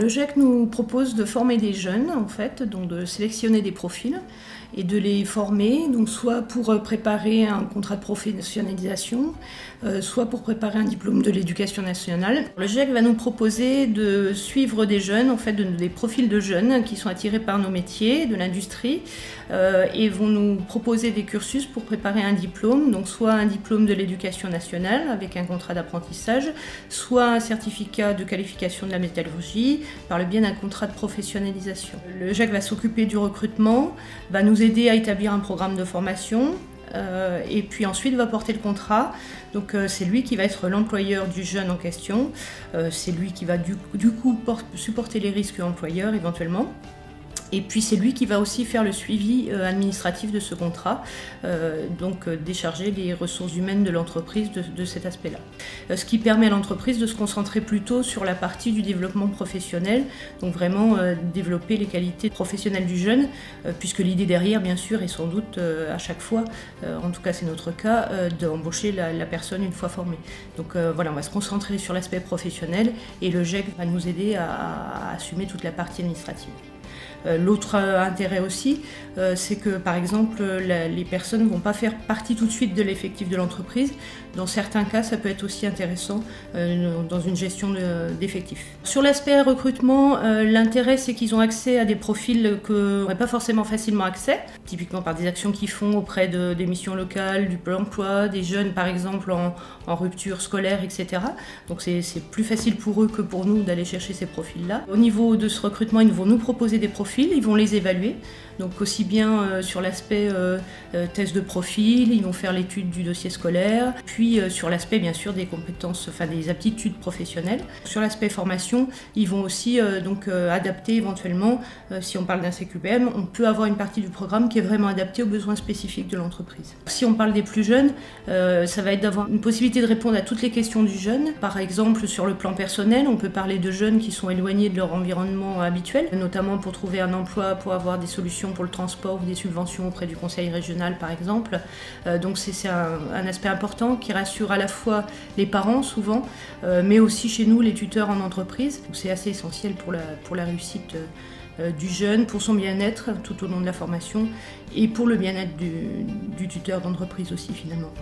Le GIEC nous propose de former des jeunes, en fait, donc de sélectionner des profils et de les former, donc soit pour préparer un contrat de professionnalisation, soit pour préparer un diplôme de l'éducation nationale. Le GIEC va nous proposer de suivre des jeunes, en fait, des profils de jeunes qui sont attirés par nos métiers, de l'industrie, et vont nous proposer des cursus pour préparer un diplôme, donc soit un diplôme de l'éducation nationale avec un contrat d'apprentissage, soit un certificat de qualification de la métallurgie par le biais d'un contrat de professionnalisation. Le GIEC va s'occuper du recrutement, va nous aider à établir un programme de formation, et puis ensuite va porter le contrat. Donc c'est lui qui va être l'employeur du jeune en question, c'est lui qui va du coup supporter les risques employeurs éventuellement. Et puis c'est lui qui va aussi faire le suivi administratif de ce contrat, donc décharger les ressources humaines de l'entreprise de cet aspect-là. Ce qui permet à l'entreprise de se concentrer plutôt sur la partie du développement professionnel, donc vraiment développer les qualités professionnelles du jeune, puisque l'idée derrière, bien sûr, est sans doute à chaque fois, en tout cas c'est notre cas, d'embaucher la personne une fois formée. Donc voilà, on va se concentrer sur l'aspect professionnel et le GIEC va nous aider à assumer toute la partie administrative. L'autre intérêt aussi, c'est que par exemple les personnes ne vont pas faire partie tout de suite de l'effectif de l'entreprise. Dans certains cas, ça peut être aussi intéressant dans une gestion d'effectifs. Sur l'aspect recrutement, l'intérêt c'est qu'ils ont accès à des profils qu'on n'aurait pas forcément facilement accès, typiquement par des actions qu'ils font auprès des missions locales, du Pôle emploi, des jeunes par exemple en rupture scolaire, etc. Donc c'est plus facile pour eux que pour nous d'aller chercher ces profils-là. Au niveau de ce recrutement, ils vont nous proposer des profils, ils vont les évaluer, donc aussi bien sur l'aspect test de profil, ils vont faire l'étude du dossier scolaire, puis sur l'aspect bien sûr des compétences, enfin des aptitudes professionnelles. Sur l'aspect formation, ils vont aussi adapter éventuellement, si on parle d'un CQPM, on peut avoir une partie du programme qui est vraiment adaptée aux besoins spécifiques de l'entreprise. Si on parle des plus jeunes, ça va être d'avoir une possibilité de répondre à toutes les questions du jeune. Par exemple, sur le plan personnel, on peut parler de jeunes qui sont éloignés de leur environnement habituel, notamment pour trouver un emploi, pour avoir des solutions pour le transport ou des subventions auprès du conseil régional par exemple. Donc c'est un aspect important qui rassure à la fois les parents souvent, mais aussi chez nous les tuteurs en entreprise. C'est assez essentiel pour la réussite du jeune, pour son bien-être tout au long de la formation et pour le bien-être du tuteur d'entreprise aussi finalement.